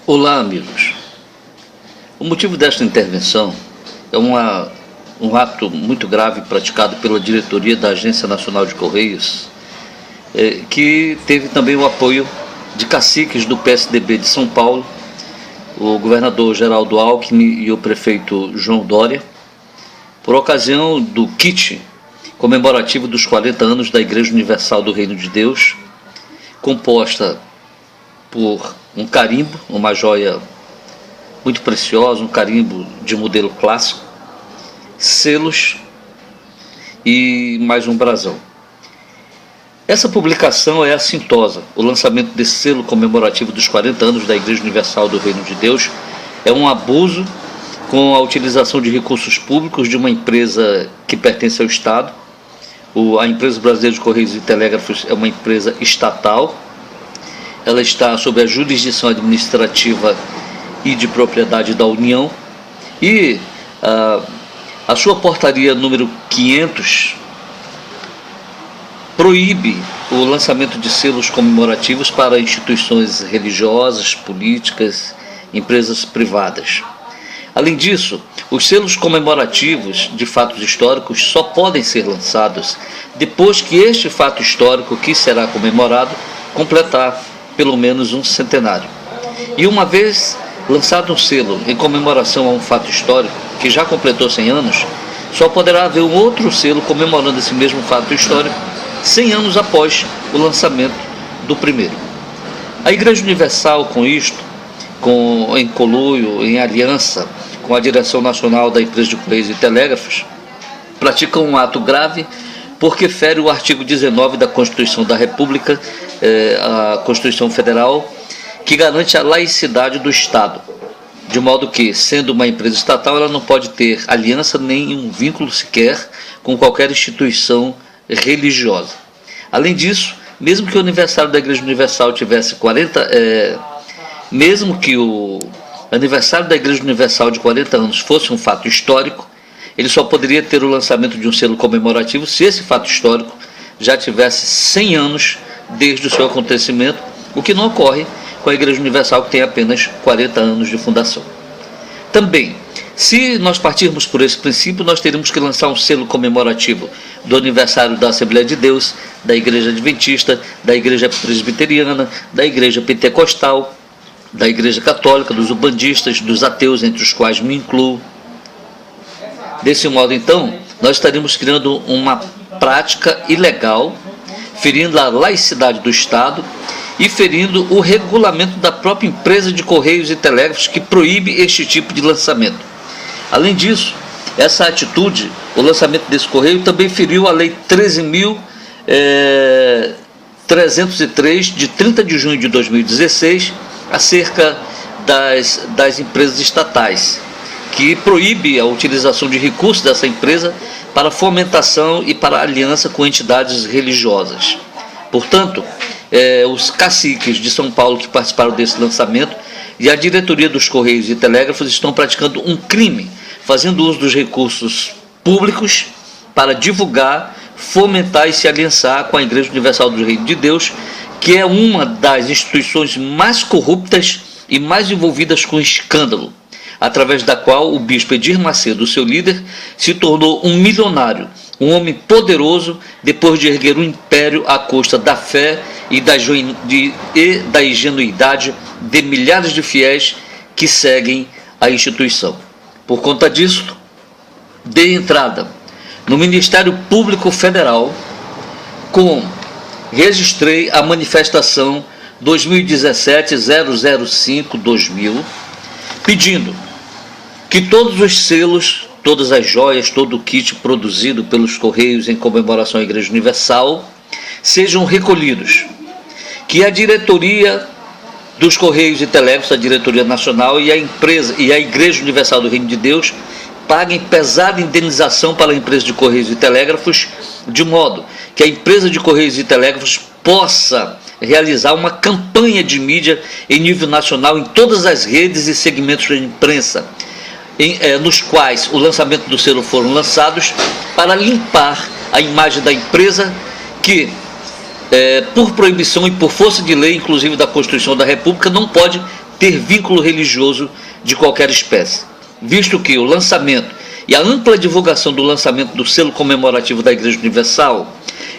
Olá, amigos. O motivo desta intervenção é um ato muito grave praticado pela diretoria da Agência Nacional de Correios, que teve também o apoio de caciques do PSDB de São Paulo, o governador Geraldo Alckmin e o prefeito João Dória, por ocasião do kit comemorativo dos 40 anos da Igreja Universal do Reino de Deus, composta por um carimbo, uma joia muito preciosa, um carimbo de modelo clássico, selos e mais um brasão. Essa publicação é assintosa. O lançamento desse selo comemorativo dos 40 anos da Igreja Universal do Reino de Deus é um abuso com a utilização de recursos públicos de uma empresa que pertence ao Estado. A Empresa Brasileira de Correios e Telégrafos é uma empresa estatal. Ela está sob a jurisdição administrativa e de propriedade da União, e a sua portaria número 500 proíbe o lançamento de selos comemorativos para instituições religiosas, políticas, empresas privadas. Além disso, os selos comemorativos de fatos históricos só podem ser lançados depois que este fato histórico que será comemorado completar pelo menos um centenário. E uma vez lançado um selo em comemoração a um fato histórico que já completou 100 anos, só poderá haver um outro selo comemorando esse mesmo fato histórico 100 anos após o lançamento do primeiro. A Igreja Universal, com isto, em conluio, em aliança com a Direção Nacional da Empresa de Correios e Telégrafos, pratica um ato grave porque fere o artigo 19 da Constituição da República, a Constituição Federal, que garante a laicidade do Estado, de modo que, sendo uma empresa estatal, ela não pode ter aliança nem um vínculo sequer com qualquer instituição religiosa. Além disso, mesmo que o aniversário da Igreja Universal tivesse mesmo que o aniversário da Igreja Universal de 40 anos fosse um fato histórico, ele só poderia ter o lançamento de um selo comemorativo se esse fato histórico já tivesse 100 anos desde o seu acontecimento, o que não ocorre com a Igreja Universal, que tem apenas 40 anos de fundação. Também, se nós partirmos por esse princípio, nós teríamos que lançar um selo comemorativo do aniversário da Assembleia de Deus, da Igreja Adventista, da Igreja Presbiteriana, da Igreja Pentecostal, da Igreja Católica, dos ubandistas, dos ateus, entre os quais me incluo. Desse modo, então, nós estaríamos criando uma prática ilegal, ferindo a laicidade do Estado e ferindo o regulamento da própria empresa de Correios e Telégrafos, que proíbe este tipo de lançamento. Além disso, essa atitude, o lançamento desse correio, também feriu a Lei 13.303, de 30 de junho de 2016, acerca das empresas estatais, que proíbe a utilização de recursos dessa empresa para fomentação e para aliança com entidades religiosas. Portanto, os caciques de São Paulo que participaram desse lançamento e a diretoria dos Correios e Telégrafos estão praticando um crime, fazendo uso dos recursos públicos para divulgar, fomentar e se aliançar com a Igreja Universal do Reino de Deus, que é uma das instituições mais corruptas e mais envolvidas com escândalo, através da qual o bispo Edir Macedo, seu líder, se tornou um milionário, um homem poderoso, depois de erguer um império à custa da fé e da ingenuidade de milhares de fiéis que seguem a instituição. Por conta disso, dei entrada no Ministério Público Federal, registrei a manifestação 2017-005-2000, pedindo que todos os selos, todas as joias, todo o kit produzido pelos Correios em comemoração à Igreja Universal sejam recolhidos, que a diretoria dos Correios e Telégrafos, a diretoria nacional e a Igreja Universal do Reino de Deus paguem pesada indenização para a empresa de Correios e Telégrafos, de modo que a empresa de Correios e Telégrafos possa realizar uma campanha de mídia em nível nacional em todas as redes e segmentos da imprensa, nos quais o lançamento do selo foram lançados, para limpar a imagem da empresa que, por proibição e por força de lei, inclusive da Constituição da República, não pode ter vínculo religioso de qualquer espécie, visto que o lançamento e a ampla divulgação do lançamento do selo comemorativo da Igreja Universal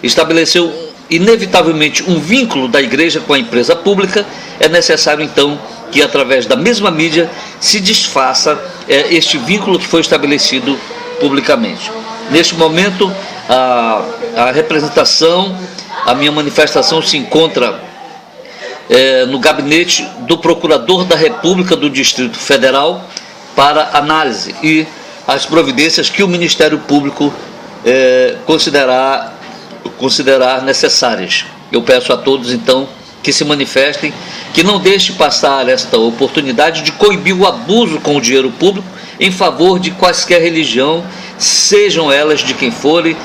estabeleceu inevitavelmente um vínculo da Igreja com a empresa pública. É necessário então que através da mesma mídia se desfaça este vínculo que foi estabelecido publicamente. Neste momento, a representação, a minha manifestação se encontra no gabinete do Procurador da República do Distrito Federal para análise e as providências que o Ministério Público considerar necessárias. Eu peço a todos, então, que se manifestem, que não deixem passar esta oportunidade de coibir o abuso com o dinheiro público em favor de quaisquer religião, sejam elas de quem forem,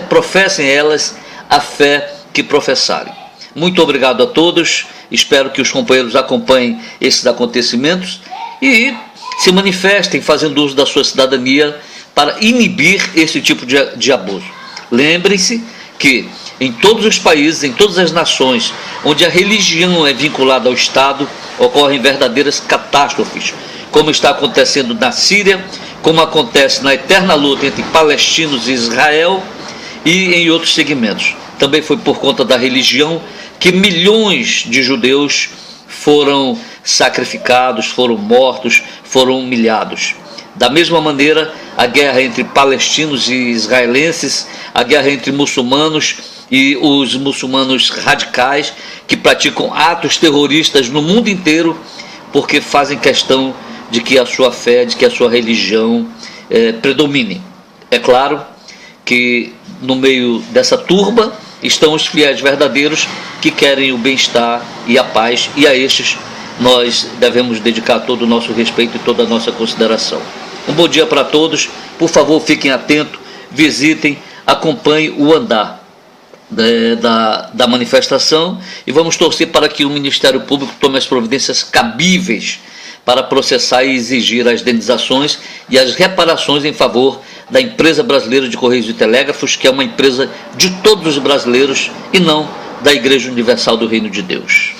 professem elas a fé que professarem. Muito obrigado a todos, espero que os companheiros acompanhem esses acontecimentos e se manifestem fazendo uso da sua cidadania para inibir esse tipo de abuso. Lembrem-se que em todos os países, em todas as nações onde a religião é vinculada ao Estado, ocorrem verdadeiras catástrofes, como está acontecendo na Síria, como acontece na eterna luta entre palestinos e Israel e em outros segmentos. Também foi por conta da religião que milhões de judeus foram sacrificados, foram mortos, foram humilhados. Da mesma maneira, a guerra entre palestinos e israelenses, a guerra entre muçulmanos e os muçulmanos radicais que praticam atos terroristas no mundo inteiro porque fazem questão de que a sua fé, de que a sua religião predomine. É claro que no meio dessa turba estão os fiéis verdadeiros que querem o bem-estar e a paz, e a estes nós devemos dedicar todo o nosso respeito e toda a nossa consideração. Um bom dia para todos, por favor fiquem atentos, visitem, acompanhem o andar da manifestação e vamos torcer para que o Ministério Público tome as providências cabíveis para processar e exigir as indenizações e as reparações em favor da Empresa Brasileira de Correios e Telégrafos, que é uma empresa de todos os brasileiros e não da Igreja Universal do Reino de Deus.